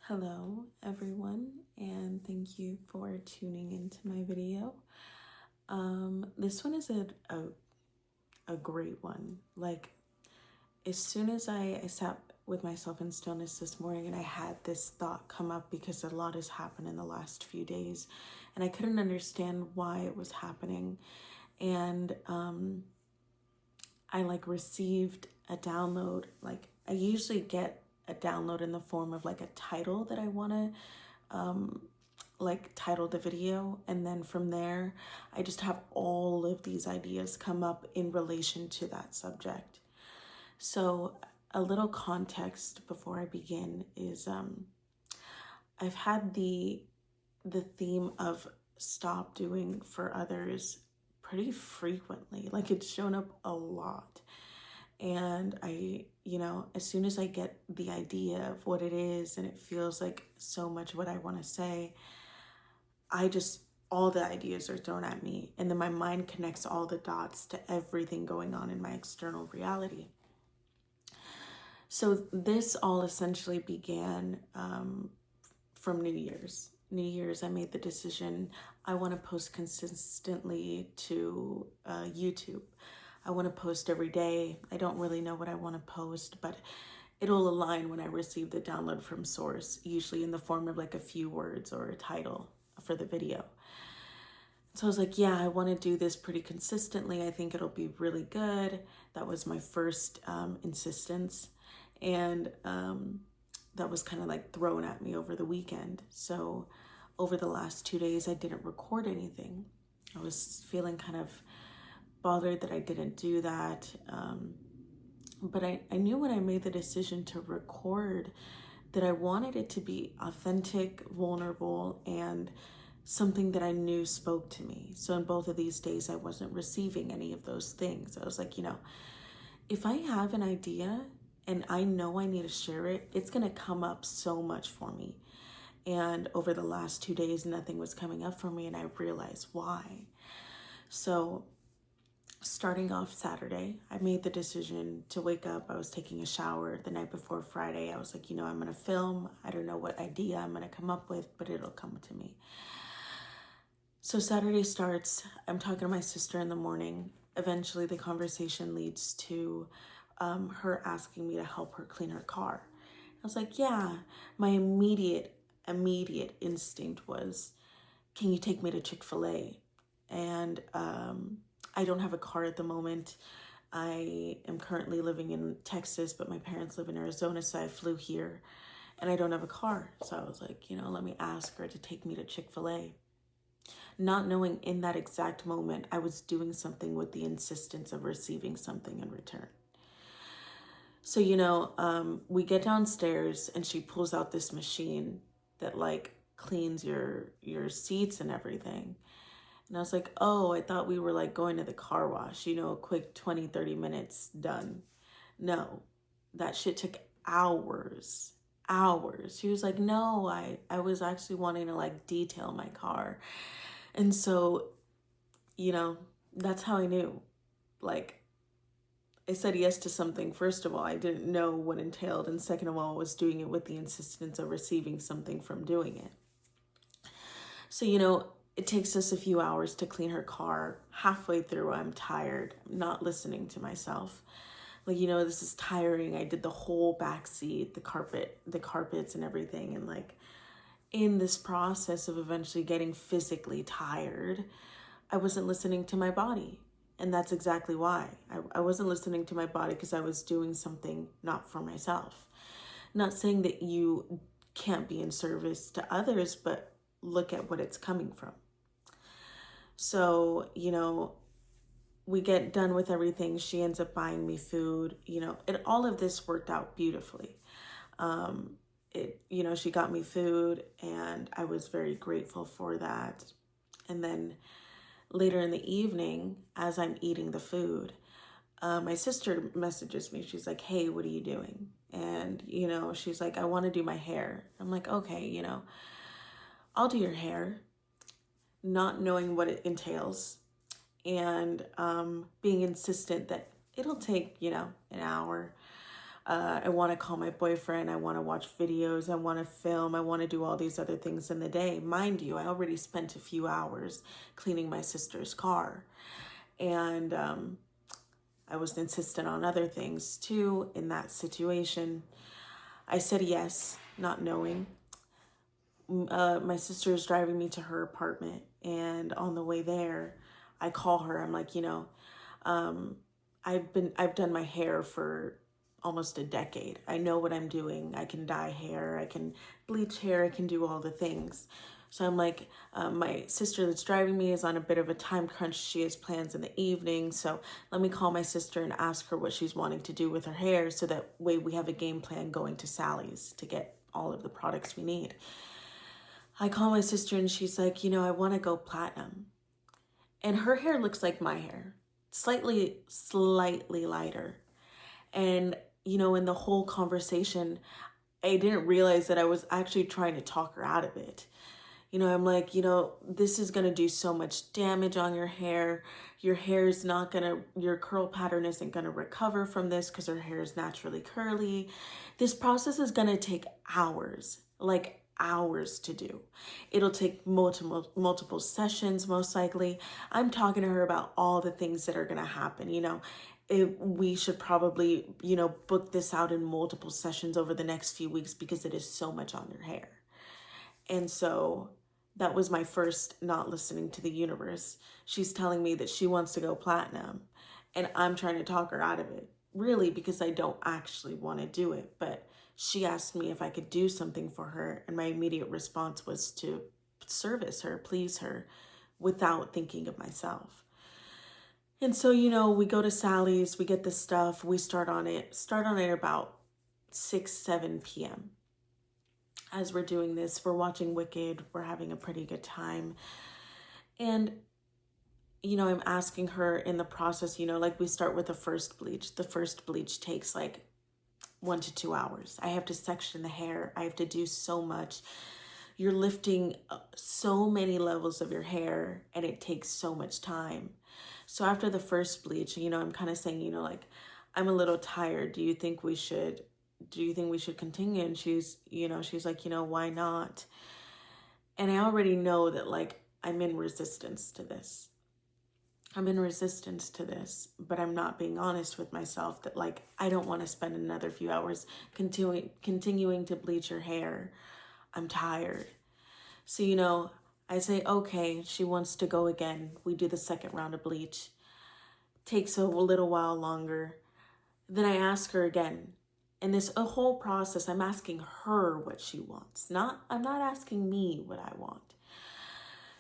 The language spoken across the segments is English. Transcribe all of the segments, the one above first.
Hello everyone, and thank you for tuning into my video. This one is a great one. Like, as soon as I sat with myself in stillness this morning and I had this thought come up because a lot has happened in the last few days and I couldn't understand why it was happening. And I received a download. Like, I usually get a download in the form of like a title that I want to title the video, and then from there I just have all of these ideas come up in relation to that subject. So a little context before I begin is I've had the theme of stop doing for others pretty frequently. Like, it's shown up a lot. And as soon as I get the idea of what it is and it feels like so much what I want to say, all the ideas are thrown at me. And then my mind connects all the dots to everything going on in my external reality. So this all essentially began from New Year's. New Year's, I made the decision I want to post consistently to YouTube. I want to post every day. I don't really know what I want to post, but it'll align when I receive the download from source, usually in the form of like a few words or a title for the video. So I was like, yeah, I want to do this pretty consistently. I think it'll be really good. That was my first insistence. And that was kind of like thrown at me over the weekend. So over the last 2 days, I didn't record anything. I was feeling kind of bothered that I didn't do that. But I knew when I made the decision to record that I wanted it to be authentic, vulnerable, and something that I knew spoke to me. So in both of these days, I wasn't receiving any of those things. I was like, if I have an idea and I know I need to share it, it's going to come up so much for me. And over the last 2 days, nothing was coming up for me, and I realized why. So starting off Saturday, I made the decision to wake up. I was taking a shower the night before Friday. I was like, I'm going to film. I don't know what idea I'm going to come up with, but it'll come to me. So Saturday starts. I'm talking to my sister in the morning. Eventually, the conversation leads to her asking me to help her clean her car. I was like, yeah. My immediate instinct was, can you take me to Chick-fil-A? And I don't have a car at the moment. I am currently living in Texas, but my parents live in Arizona, so I flew here and I don't have a car. So I was like, let me ask her to take me to Chick-fil-A. Not knowing in that exact moment, I was doing something with the insistence of receiving something in return. So, we get downstairs and she pulls out this machine that cleans your seats and everything. And I was like, oh, I thought we were going to the car wash, a quick 20-30 minutes, done. No, that shit took hours. She was like, no, I was actually wanting to detail my car. And so, that's how I knew. I said yes to something. First of all, I didn't know what entailed. And second of all, I was doing it with the insistence of receiving something from doing it. So, it takes us a few hours to clean her car. Halfway through, I'm tired. I'm not listening to myself. This is tiring. I did the whole back seat, the carpets and everything. And in this process of eventually getting physically tired, I wasn't listening to my body. And that's exactly why. I wasn't listening to my body because I was doing something not for myself. Not saying that you can't be in service to others, but look at what it's coming from. So, we get done with everything. She ends up buying me food. All of this worked out beautifully. She got me food and I was very grateful for that. And then later in the evening, as I'm eating the food, my sister messages me. She's like, hey, what are you doing? And, she's like, I want to do my hair. I'm like, okay, I'll do your hair, not knowing what it entails, and being insistent that it'll take, an hour. I want to call my boyfriend. I want to watch videos. I want to film. I want to do all these other things in the day. Mind you, I already spent a few hours cleaning my sister's car. And I was insistent on other things too in that situation. I said yes, not knowing. My sister is driving me to her apartment. And on the way there, I call her. I'm like, I've done my hair for almost a decade. I know what I'm doing. I can dye hair, I can bleach hair, I can do all the things. So I'm like, my sister that's driving me is on a bit of a time crunch. She has plans in the evening. So let me call my sister and ask her what she's wanting to do with her hair. So that way we have a game plan going to Sally's to get all of the products we need. I call my sister and she's like, I want to go platinum. And her hair looks like my hair, slightly lighter. And, in the whole conversation, I didn't realize that I was actually trying to talk her out of it. I'm like, this is going to do so much damage on your hair. Your hair is not going to, your curl pattern isn't going to recover from this because her hair is naturally curly. This process is going to take hours, like hours to do. It'll take multiple sessions, most likely. I'm talking to her about all the things that are going to happen, we should probably, book this out in multiple sessions over the next few weeks because it is so much on your hair. And so that was my first not listening to the universe. She's telling me that she wants to go platinum and I'm trying to talk her out of it, really, because I don't actually want to do it. But she asked me if I could do something for her. And my immediate response was to service her, please her, without thinking of myself. And so, we go to Sally's, we get the stuff, we start on it about 6, 7 p.m. As we're doing this, we're watching Wicked, we're having a pretty good time. And, I'm asking her in the process, like we start with the first bleach. The first bleach takes like 1 to 2 hours. I have to section the hair. I have to do so much. You're lifting so many levels of your hair and it takes so much time. So after the first bleach, I'm kind of saying, like, I'm a little tired. Do you think we should continue? And she's like, why not? And I already know that, like, I'm in resistance to this. But I'm not being honest with myself that, like, I don't want to spend another few hours continuing to bleach your hair. I'm tired. So, I say, okay, she wants to go again. We do the second round of bleach. Takes a little while longer. Then I ask her again. And this whole process, I'm asking her what she wants. I'm not asking me what I want.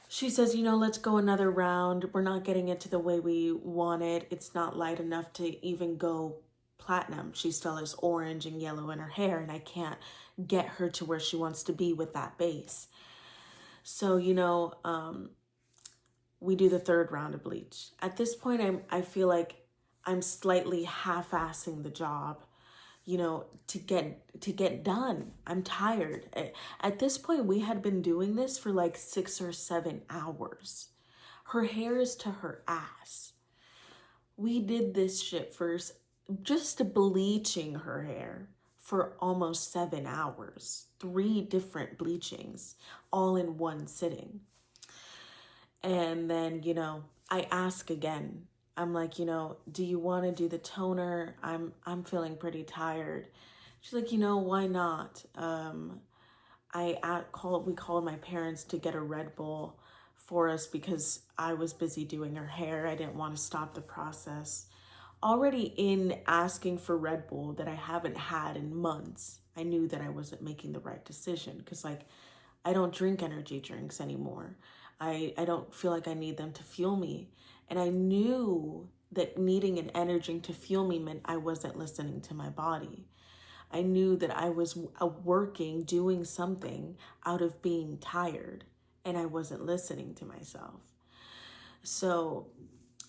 She says, let's go another round. We're not getting it to the way we want it. It's not light enough to even go platinum. She still has orange and yellow in her hair, and I can't get her to where she wants to be with that base. So, we do the third round of bleach. At this point, I feel like I'm slightly half-assing the job, to get done. I'm tired. At this point, we had been doing this for like 6 or 7 hours. Her hair is to her ass. We did this shit first, just bleaching her hair for almost 7 hours. 3 different bleachings, all in one sitting. And then, I ask again. I'm like, do you want to do the toner? I'm feeling pretty tired. She's like, why not? We called my parents to get a Red Bull for us because I was busy doing her hair. I didn't want to stop the process. Already in asking for Red Bull that I haven't had in months, I knew that I wasn't making the right decision because, like, I don't drink energy drinks anymore. I don't feel like I need them to fuel me. And I knew that needing an energy to fuel me meant I wasn't listening to my body. I knew that I was doing something out of being tired, and I wasn't listening to myself. So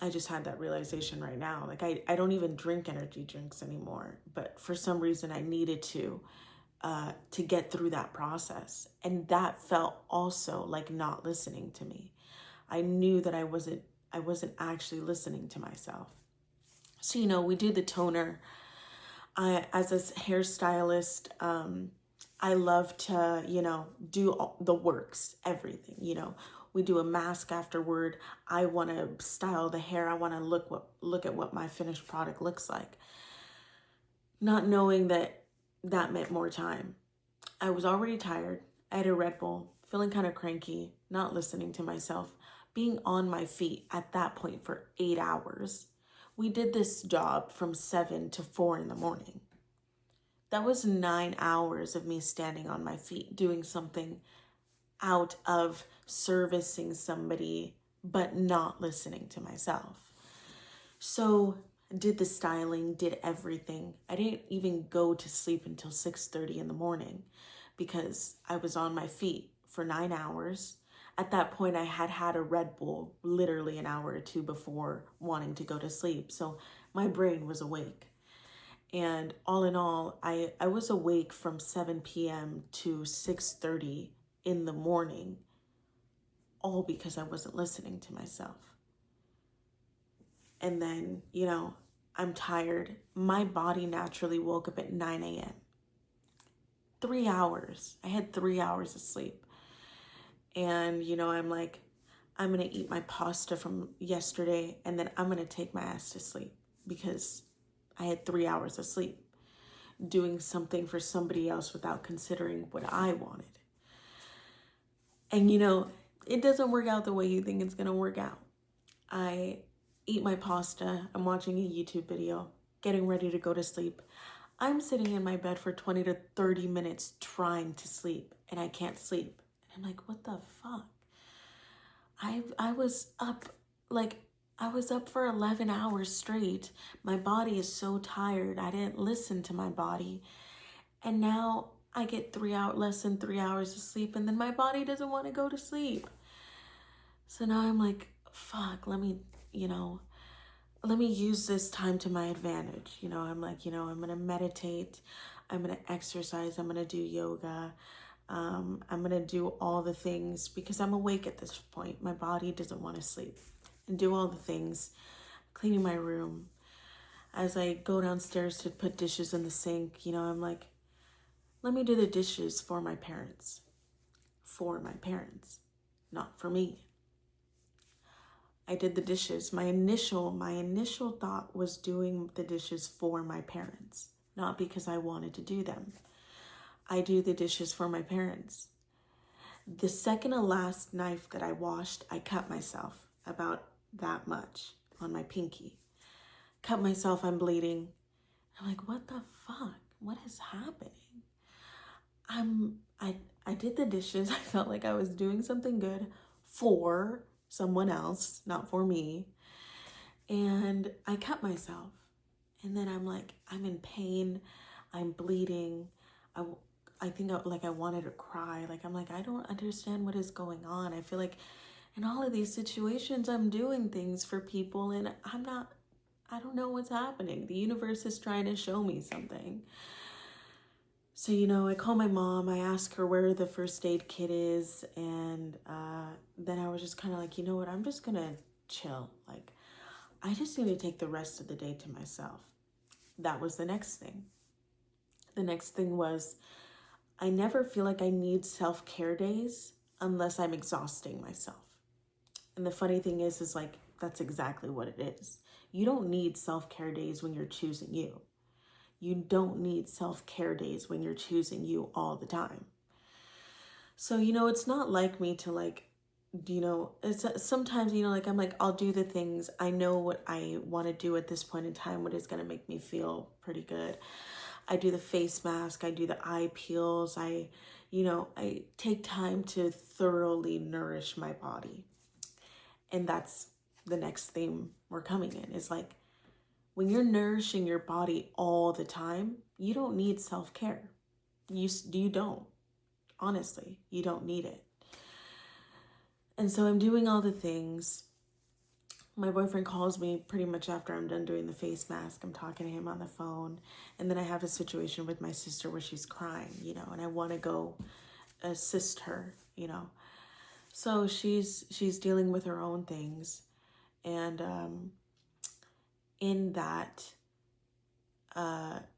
I just had that realization right now. Like, I don't even drink energy drinks anymore, but for some reason I needed to get through that process. And that felt also like not listening to me. I knew that I wasn't actually listening to myself. So, we do the toner. As a hairstylist, I love to, do all the works, everything, We do a mask afterward. I want to style the hair. I want to look at what my finished product looks like. Not knowing that that meant more time. I was already tired. I had a Red Bull, feeling kind of cranky, not listening to myself, being on my feet at that point for 8 hours. We did this job from 7 to 4 in the morning. That was 9 hours of me standing on my feet, doing something out of servicing somebody, but not listening to myself. So did the styling, did everything. I didn't even go to sleep until 6:30 in the morning because I was on my feet for 9 hours. At that point, I had had a Red Bull literally an hour or two before wanting to go to sleep. So my brain was awake. And all in all, I was awake from 7 p.m. to 6:30 in the morning, all because I wasn't listening to myself. And then, I'm tired. My body naturally woke up at 9 a.m. 3 hours. I had 3 hours of sleep. And, I'm like, I'm going to eat my pasta from yesterday and then I'm going to take my ass to sleep because I had 3 hours of sleep doing something for somebody else without considering what I wanted. And, it doesn't work out the way you think it's going to work out. I eat my pasta. I'm watching a YouTube video, getting ready to go to sleep. I'm sitting in my bed for 20 to 30 minutes trying to sleep and I can't sleep. And I'm like, what the fuck? I was up for 11 hours straight. My body is so tired. I didn't listen to my body. And now I get less than 3 hours of sleep and then my body doesn't want to go to sleep. So now I'm like, fuck, let me use this time to my advantage. I'm like, I'm going to meditate. I'm going to exercise. I'm going to do yoga. I'm going to do all the things because I'm awake at this point. My body doesn't want to sleep. And do all the things, cleaning my room. As I go downstairs to put dishes in the sink, I'm like, let me do the dishes for my parents. For my parents, not for me. I did the dishes. My initial thought was doing the dishes for my parents, not because I wanted to do them. I do the dishes for my parents. The second to last knife that I washed, I cut myself about that much on my pinky. Cut myself, I'm bleeding. I'm like, what the fuck? What is happening? I did the dishes. I felt like I was doing something good for someone else, not for me. And I cut myself. And then I'm like, I'm in pain. I'm bleeding. I think I wanted to cry. I'm like, I don't understand what is going on. I feel like in all of these situations, I'm doing things for people and I don't know what's happening. The universe is trying to show me something. So, I call my mom. I ask her where the first aid kit is. And then I was just kind of like, you know what? I'm just going to chill. I just need to take the rest of the day to myself. That was the next thing. The next thing was I never feel like I need self-care days unless I'm exhausting myself. And the funny thing is that's exactly what it is. You don't need self-care days when you're choosing you. You don't need self-care days when you're choosing you all the time. So, it's not like me to it's sometimes, I'm like, I'll do the things. I know what I want to do at this point in time, what is going to make me feel pretty good. I do the face mask. I do the eye peels. I take time to thoroughly nourish my body. And that's the next theme we're coming in is when you're nourishing your body all the time, you don't need self-care. You don't. Honestly, you don't need it. And so I'm doing all the things. My boyfriend calls me pretty much after I'm done doing the face mask. I'm talking to him on the phone. And then I have a situation with my sister where she's crying, and I want to go assist her, So she's dealing with her own things. And in that,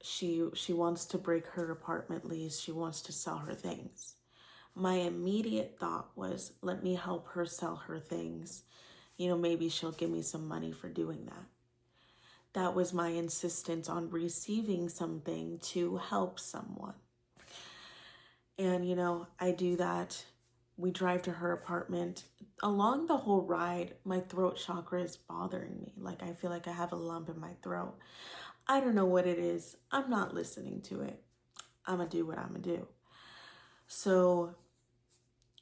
She wants to break her apartment lease. She wants to sell her things. My immediate thought was, let me help her sell her things. You know, maybe she'll give me some money for doing that. That was my insistence on receiving something to help someone. And, you know, I do that. We drive to her apartment. Along the whole ride, my throat chakra is bothering me. Like, I feel like I have a lump in my throat. I don't know what it is. I'm not listening to it. I'm going to do what I'm going to do. So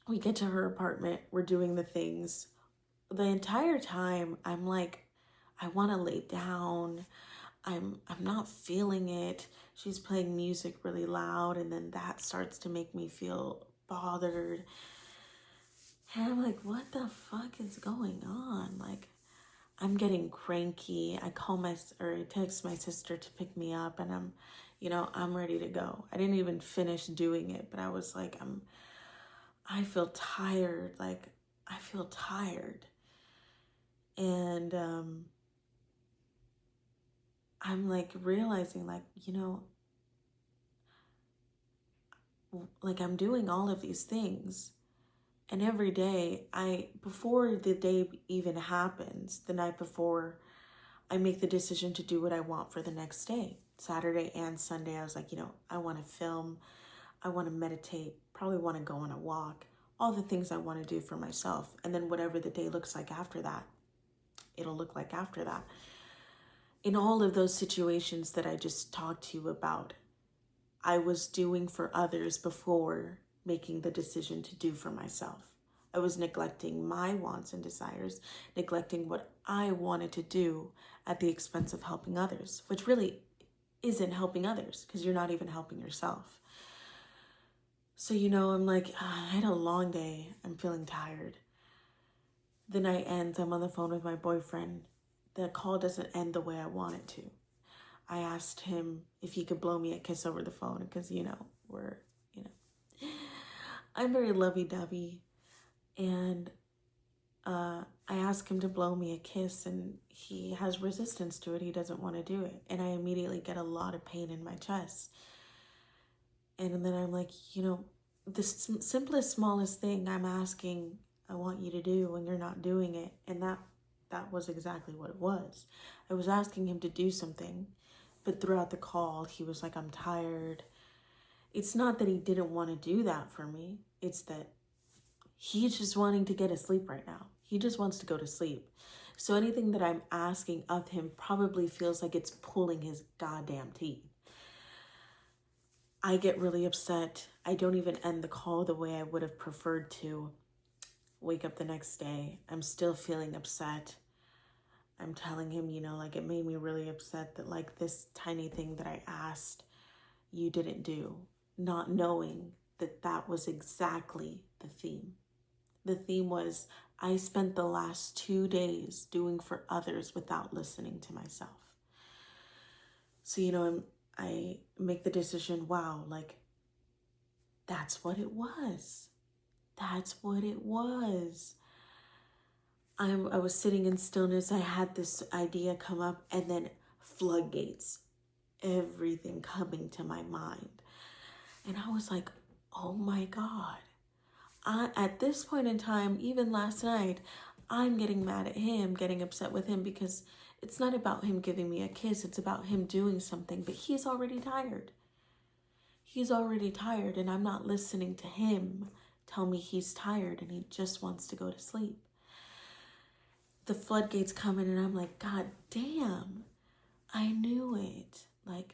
we get to her apartment. We're doing the things. The entire time, I'm like, I want to lay down. I'm not feeling it. She's playing music really loud, and then that starts to make me feel bothered. And I'm like, what the fuck is going on? Like, I'm getting cranky. I text my sister to pick me up, and I'm ready to go. I didn't even finish doing it, but I was like, I feel tired. Like, I feel tired. And, I'm like realizing, like, like I'm doing all of these things. And every day, before the day even happens, the night before, I make the decision to do what I want for the next day. Saturday and Sunday, I was like, I want to film, I want to meditate, probably want to go on a walk, all the things I want to do for myself. And then whatever the day looks like after that, it'll look like after that. In all of those situations that I just talked to you about, I was doing for others before making the decision to do for myself. I was neglecting my wants and desires, neglecting what I wanted to do at the expense of helping others, which really isn't helping others because you're not even helping yourself. So, I'm like, I had a long day. I'm feeling tired. The night ends. I'm on the phone with my boyfriend. The call doesn't end the way I want it to. I asked him if he could blow me a kiss over the phone because, I'm very lovey-dovey. And I asked him to blow me a kiss, and he has resistance to it. He doesn't want to do it. And I immediately get a lot of pain in my chest. And then I'm like, the simplest, smallest thing I'm asking, I want you to do, and you're not doing it. And that was exactly what it was. I was asking him to do something, but throughout the call, he was like, I'm tired. It's not that he didn't want to do that for me. It's that he's just wanting to get asleep right now. He just wants to go to sleep. So anything that I'm asking of him probably feels like it's pulling his goddamn teeth. I get really upset. I don't even end the call the way I would have preferred to. Wake up the next day. I'm still feeling upset. I'm telling him, like, it made me really upset that, like, this tiny thing that I asked, you didn't do. Not knowing that was exactly the theme. The theme was, I spent the last 2 days doing for others without listening to myself. So, I make the decision, wow, like, that's what it was. That's what it was. I was sitting in stillness. I had this idea come up, and then floodgates, everything coming to my mind. And I was like, oh my God. At this point in time, even last night, I'm getting mad at him, getting upset with him because it's not about him giving me a kiss. It's about him doing something, but he's already tired. He's already tired, and I'm not listening to him tell me he's tired and he just wants to go to sleep. The floodgates come in, and I'm like, God damn, I knew it. Like,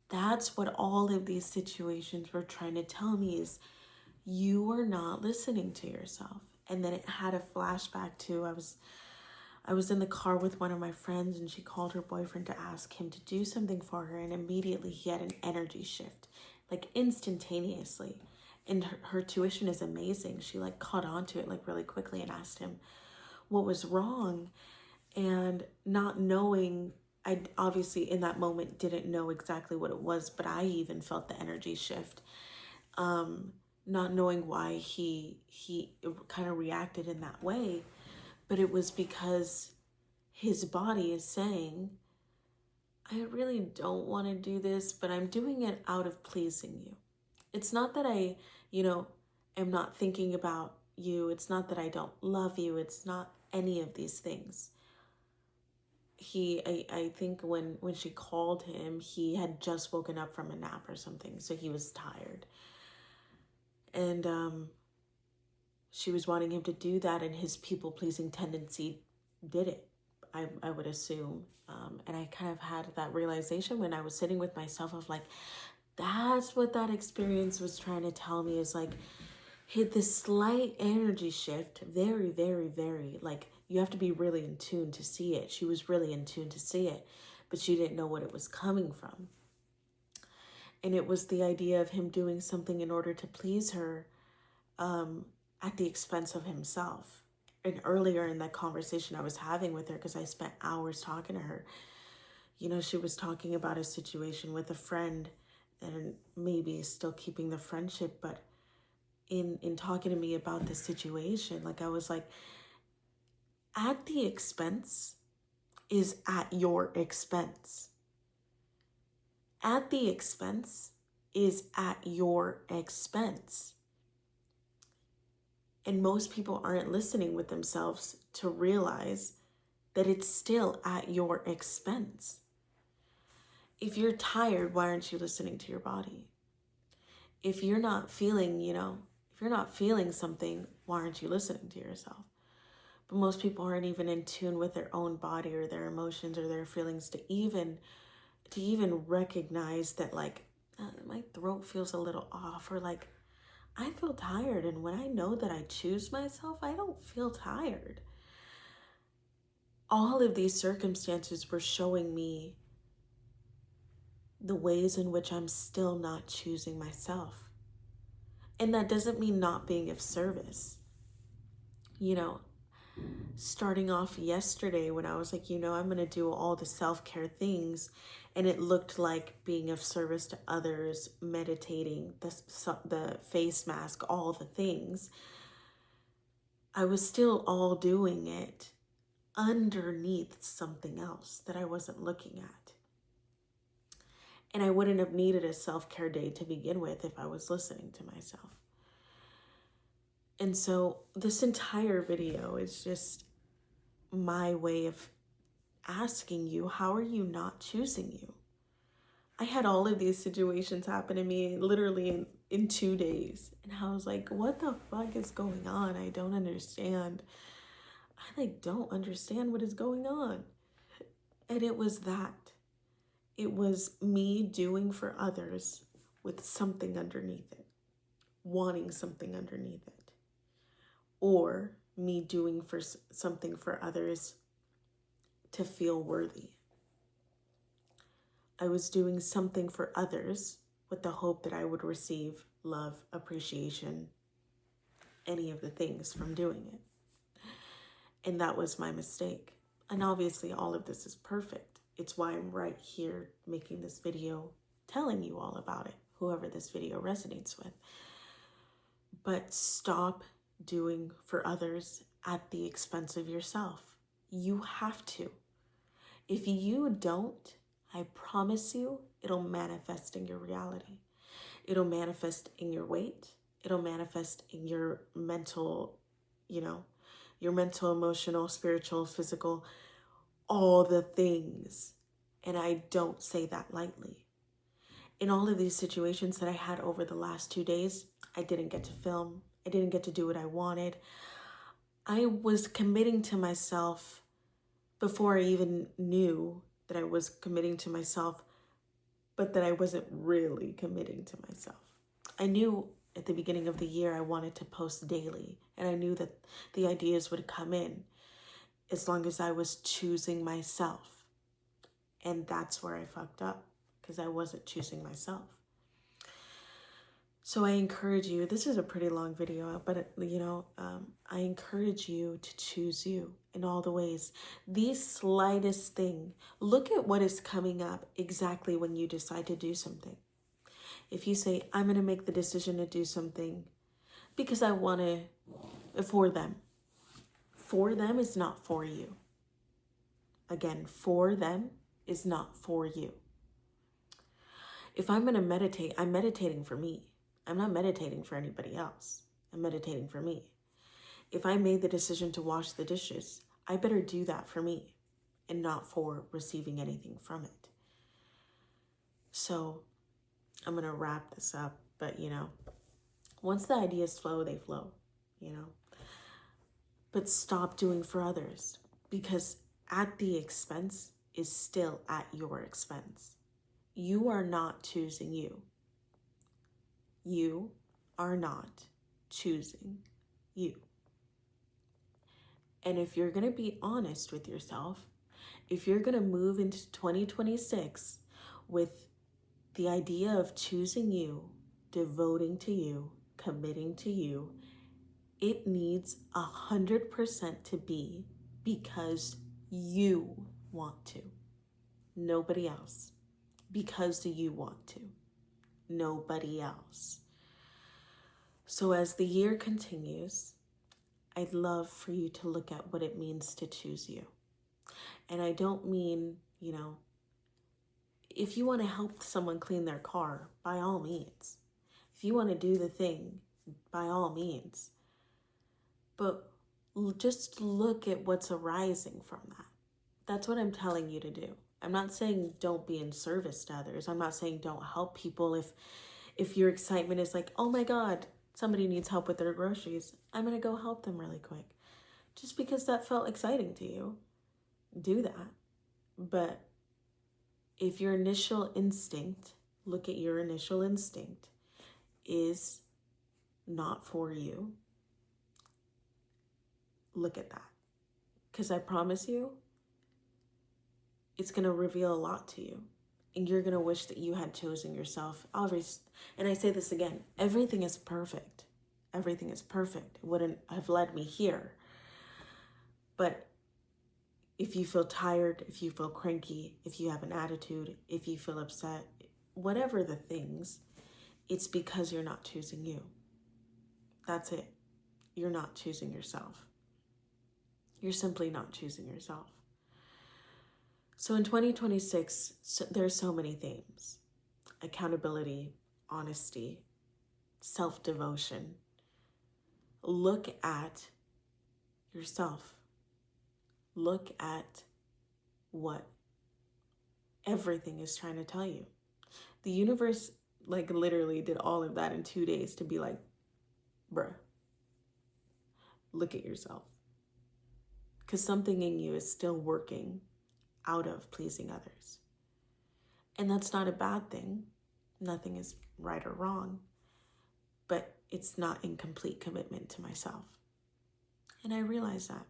that's what all of these situations were trying to tell me is you were not listening to yourself. And then it had a flashback to, I was in the car with one of my friends, and she called her boyfriend to ask him to do something for her. And immediately he had an energy shift, like instantaneously. And her tuition is amazing. She like caught on to it like really quickly and asked him what was wrong. And not knowing, I obviously in that moment didn't know exactly what it was, but I even felt the energy shift. Not knowing why he kind of reacted in that way, but it was because his body is saying, I really don't want to do this, but I'm doing it out of pleasing you. It's not that I, am not thinking about you. It's not that I don't love you. It's not any of these things. I think when she called him, he had just woken up from a nap or something, so he was tired. And she was wanting him to do that, and his people-pleasing tendency did it, I would assume. And I kind of had that realization when I was sitting with myself of like, that's what that experience was trying to tell me, is like, hit this slight energy shift, very, very, very, like, you have to be really in tune to see it. She was really in tune to see it, but she didn't know what it was coming from. And it was the idea of him doing something in order to please her, at the expense of himself. And earlier in that conversation I was having with her, because I spent hours talking to her, she was talking about a situation with a friend and maybe still keeping the friendship, but in talking to me about this situation, like, I was like, at the expense is at your expense. At the expense is at your expense. And most people aren't listening with themselves to realize that it's still at your expense. If you're tired, why aren't you listening to your body? If you're not feeling, if you're not feeling something, why aren't you listening to yourself? But most people aren't even in tune with their own body or their emotions or their feelings to even recognize that, like, my throat feels a little off, or like, I feel tired. And when I know that I choose myself, I don't feel tired. All of these circumstances were showing me the ways in which I'm still not choosing myself. And that doesn't mean not being of service. Starting off yesterday when I was like, I'm going to do all the self-care things, and it looked like being of service to others, meditating, the face mask, all the things. I was still all doing it underneath something else that I wasn't looking at. And I wouldn't have needed a self-care day to begin with if I was listening to myself. And so this entire video is just my way of asking you, how are you not choosing you? I had all of these situations happen to me literally in 2 days. And I was like, what the fuck is going on? I don't understand. I don't understand what is going on. And it was that. It was me doing for others with something underneath it, wanting something underneath it, or me doing for something for others to feel worthy. I was doing something for others with the hope that I would receive love, appreciation, any of the things from doing it. And that was my mistake. And obviously all of this is perfect. It's why I'm right here making this video, telling you all about it, whoever this video resonates with. But stop doing for others at the expense of yourself. You have to. If you don't, I promise you, it'll manifest in your reality. It'll manifest in your weight. It'll manifest in your mental, your mental, emotional, spiritual, physical, all the things. And I don't say that lightly. In all of these situations that I had over the last 2 days, I didn't get to film. I didn't get to do what I wanted. I was committing to myself before I even knew that I was committing to myself, but that I wasn't really committing to myself. I knew at the beginning of the year I wanted to post daily, and I knew that the ideas would come in as long as I was choosing myself. And that's where I fucked up, because I wasn't choosing myself. So I encourage you, this is a pretty long video, but I encourage you to choose you in all the ways. The slightest thing, look at what is coming up exactly when you decide to do something. If you say, I'm going to make the decision to do something because I want to, for them. For them is not for you. Again, for them is not for you. If I'm going to meditate, I'm meditating for me. I'm not meditating for anybody else. I'm meditating for me. If I made the decision to wash the dishes, I better do that for me and not for receiving anything from it. So I'm going to wrap this up, but once the ideas flow, they flow, but stop doing for others, because at the expense is still at your expense. You are not choosing you. You are not choosing you. And if you're going to be honest with yourself, if you're going to move into 2026 with the idea of choosing you, devoting to you, committing to you, it needs 100% to be because you want to. Nobody else. Because you want to. Nobody else. So as the year continues, I'd love for you to look at what it means to choose you. And I don't mean, if you want to help someone clean their car, by all means. If you want to do the thing, by all means. But just look at what's arising from that. That's what I'm telling you to do. I'm not saying don't be in service to others. I'm not saying don't help people if your excitement is like, oh my God, somebody needs help with their groceries. I'm going to go help them really quick. Just because that felt exciting to you, do that. But if your initial instinct, look at your initial instinct, is not for you, look at that. Because I promise you, it's going to reveal a lot to you. And you're going to wish that you had chosen yourself. And I say this again, everything is perfect. Everything is perfect. It wouldn't have led me here. But if you feel tired, if you feel cranky, if you have an attitude, if you feel upset, whatever the things, it's because you're not choosing you. That's it. You're not choosing yourself. You're simply not choosing yourself. So in 2026, there's so many themes. Accountability, honesty, self-devotion. Look at yourself. Look at what everything is trying to tell you. The universe literally did all of that in 2 days to be like, bruh, look at yourself. Because something in you is still working out of pleasing others. And that's not a bad thing. Nothing is right or wrong. But it's not in complete commitment to myself. And I realize that.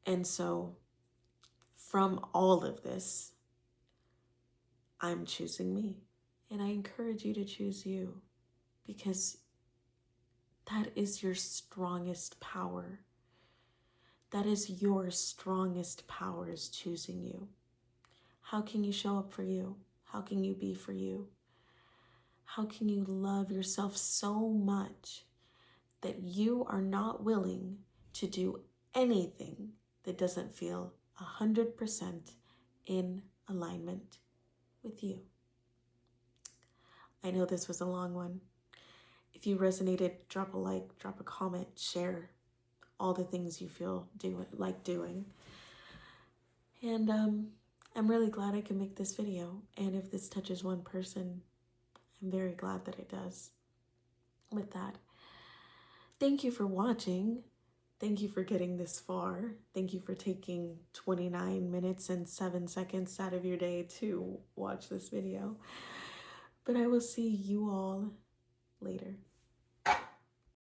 And so from all of this, I'm choosing me. And I encourage you to choose you, because that is your strongest power. That is your strongest power, is choosing you. How can you show up for you? How can you be for you? How can you love yourself so much that you are not willing to do anything that doesn't feel 100% in alignment with you? I know this was a long one. If you resonated, drop a like, drop a comment, share all the things you feel like doing. And I'm really glad I can make this video. And if this touches one person, I'm very glad that it does. With that, thank you for watching. Thank you for getting this far. Thank you for taking 29 minutes and 7 seconds out of your day to watch this video. But I will see you all later.